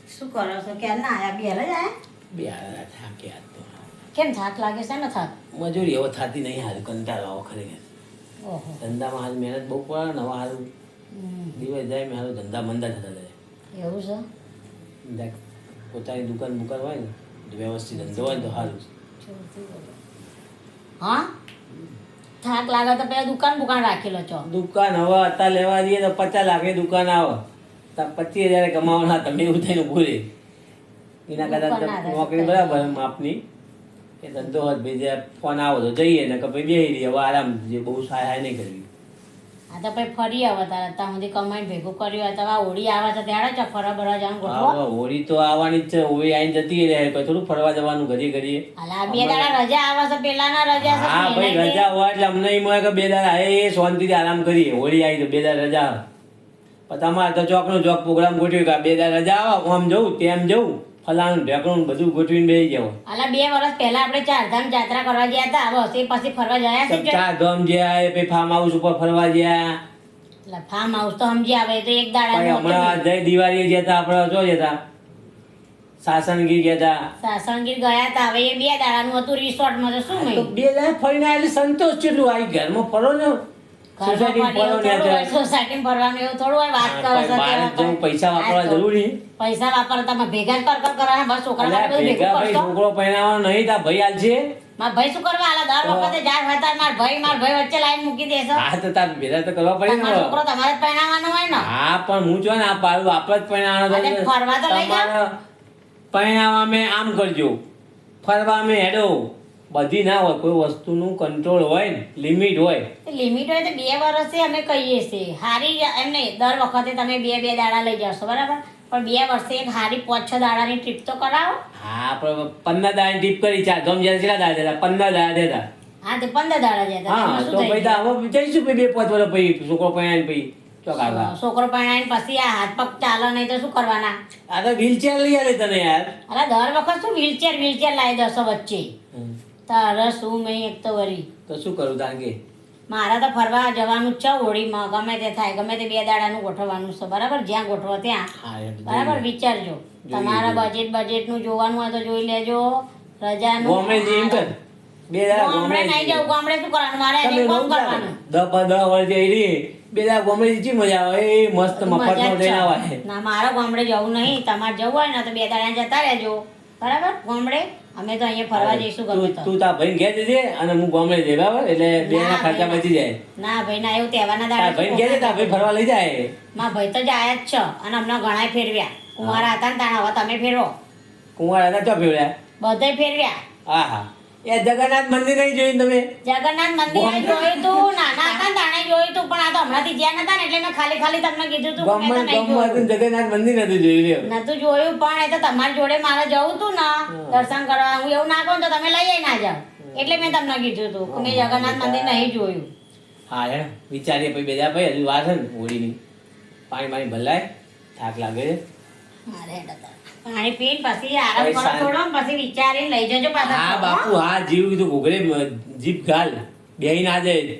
શું કરો છો? ક્યાં ના આયા? બે જ આયા? બે હારા થાક્યા તો કેમ થાક લાગે છે ને થાક? મજૂરી હવે થતી નહીં હાલ કંટાળો આવો ખરેખર ઓહો. ધંધામાં હાલ મહેનત બહુ પડે ને હવે હાલ હમ. દિવસ જાય મેં હાલ ધંધા મંદા થતા જાય એવું છે? દેખ પોતાની દુકાન બુકાન હોય ને તો વ્યવસ્થિત ધંધો હોય ને તો સારું હા થાક લાગે તો પેલા દુકાન રાખેલો છો. દુકાન હવે અત્યારે લેવા જઈએ તો 50 લાખની દુકાન આવે તો 25,000 કમાવાના તમે એવું થઈને ભૂલે એના દુકાન ના કરતા રહે નોકરી શકે. બરાબર માપની એ ધંધો હોય ભાઈ જે ફોન આવો તો જઈએ ને કે ભાઈ બેસી રહીએ હવે આરામ જે બહુ સહાય નહીં કરવી આ તો પછી ફરી આવે તારે ત્યાં સુધી કમાઈને ભેગું કર્યું હોય તો આ હોળી આવે છે ત્યારે જ ફરવા બરવા જવાનું ગોઠવો. હા હોળી તો આવવાની જ છે હોળી આવીને જતી રહે કોઈ થોડું ફરવા જવાનું ઘડી ઘડીએ હાલા આ 2 દાડા રજા આવે છે પેલાના રજા છે હા ભાઈ મહિના રજા હોય એટલે અમને એમ હોય કે 2 દાડા એ શાંતિથી આરામ કરીએ હોળી આવી તો 2 દાડા રજા આવે પણ તમારે તો ચોકનો ચોક પ્રોગ્રામ ગોઠવ્યો કે 2 દાડા રજા આવે આમ જવું તેમ જવું ફલાણું ઢેકણું બધું ગોઠવીને બેસી જાવ હાલા 2 વર્ષ પહેલા આપણે ચારધામ જાત્રા કરવા ગયા હતા બસ એ પછી ફરવા ગયા છે ચાર ધામ જ્યાં પછી ફાર્મ હાઉસ ઉપર ફરવા ગયા એટલે ફાર્મ હાઉસ તો સમજી આવે તો એક પછી દાડા હમણાં જય દિવાળી ગયા હતા આપણે જો જતા સાસણગીર ગયા હતા સાસણગીર ગયા હતા હવે એ 2 દાડાનું હતું રિસોર્ટમાં તો શું તો મહિને 2 દાડા ફરીને આવેલી સંતોષ કેટલું આવી ઘરમાં ફરો ને સોસાયટી ફરવાનું એવું થોડું હોય વાત કરો છો બહાર જવું પૈસા વાપરવા જરૂરી પૈસા વાપરતા તમે ભેગા જ કર કરવાના બસ છોકરા માટે બધું ભેગું ભેગા ભાઈ કરશો. છોકરો પહેરાવાનો નહીં તા ભાઈ આલ છે મારા ભાઈ શું કરવા આલા દર વખતે જાર હતા મારા ભાઈ વચ્ચે લાઈન મૂકી દેશો હા તો તાર ભેગા તો કરવા પડે ને તમારો છોકરો તમારે જ પહેણાવવાનો હોય ને હા પણ હું જો ને આ પાડું આપણે જ પહેરાવાનો અરે ફરવા તો લઈ જાઓ. પહેરાવા મેં આમ કરજો ફરવા મેં હેડો બધી ના હોય કોઈ વસ્તુનું કંટ્રોલ હોય ને લિમિટ હોય લિમિટ હોય તો 2 વર્ષે અમે કહીએ છીએ હારી એમ નહીં દર વખતે તમે 2 દાડા લઈ જાશો બરાબર પણ 2 વર્ષે એક હારી 5-6 દાડાની ટ્રીપ તો કરાવો. હા પણ 15 દાડા ટીપ કરી ચાર ગમ જ્યારે કેટલા દાડા દેતા 15 દાડા દેતા હા તો 15 દાડા જતા હા એમાં તો શું થઈ પછી ગયું? હવે જઈશું પછી 2-5 વર્ષ પછી છોકરો પહેરાઈને પછી ચોક આગળ છોકરો પરણાઈને પછી આ હાથ પગ ચાલે નહીં તો શું કરવાના? આ તો વ્હીલચેર લઈ આવે તને યાર અરે દર વખત શું વ્હીલચેર લાવી દસો વચ્ચે તારે શું મેં એક તો વરી તો શું કરું તાન કે મારે તો ફરવા જવાનું જ છે હોળીમાં ગમે તે થાય ગમે તે 2 દાડાનું ગોઠવવાનું છે બરાબર જ્યાં ગોઠવો ત્યાં હા યાર, બરાબર વિચારજો તમારા બજેટનું જોવાનું હોય તો જોઈ લેજો રજાનું ગોમડે જઈએ એમ કર 2 દાડા ગામડે નહીં જવું ગામડે શું કરવાનું મારે તમે અહીં બહુ કામ કરવાનું 10 વર્ષ જઈ રહી 2 દાડા ગોમડે જીચી મજા આવે એ મસ્ત મફતમાં મજા જ જઈને છે. આવાય ના મારે ગામડે જવું નહીં તમારે જવું હોય ને તો 2 દાડા જતા રહેજો બરાબર ગામડે અમે તો અહીંયા ફરવા જઈશું ગમે તો તું તાર ભાઈને ઘેર જજે અને હું ગોમડે જઈ બરાબર એટલે બે ના ખર્ચા બચી જાય ના ભાઈ ના એવું તહેવારના તાર ભાઈને ઘેર તાર ભાઈ ફરવા લઈ જાય મારા ભાઈ તો જાય જ છે અને અમને ઘણાય ફેરવ્યા કુંવારા હતા ને તાણા હવે તમે ફેરવો કુંવાર હતા ચો ફેવડ્યા બધે ફેરવ્યા હા હા એ જગન્નાથ મંદિર નહીં જોયું તમે જગન્નાથ મંદિર જોયું તું નાના હતા ને તાણે જોયું તું પણ આ તો હમણાંથી જ્યાં નતા ને એટલે મેં ખાલી તમને કીધું તું કે મેં તો નહીં જોયું. જગન્નાથ મંદિર નથી જોયું લ્યો. નતું જોયું પણ એ તો તમારી જોડે મારે જવું તું ને દર્શન કરવા હું એવું ના કહું તો તમે લઈ ના જાઓ એટલે મેં તમને કીધું તું કે મેં જગન્નાથ મંદિર નહીં જોયું. હા યાર વિચારીએ પછી બેજા ભાઈ હજુ વાર છે ને હોળીની પાણી ભલાય થાક લાગે છે મારે હેડ હતા. પાણી પીને પછી આરામ કરો પૈસા- થોડો પછી વિચારીને લઈ જજો પાછા હા હો? બાપુ હા જીવ કીધું ઘોઘરે જીભ ગાલ બેહી ના જાય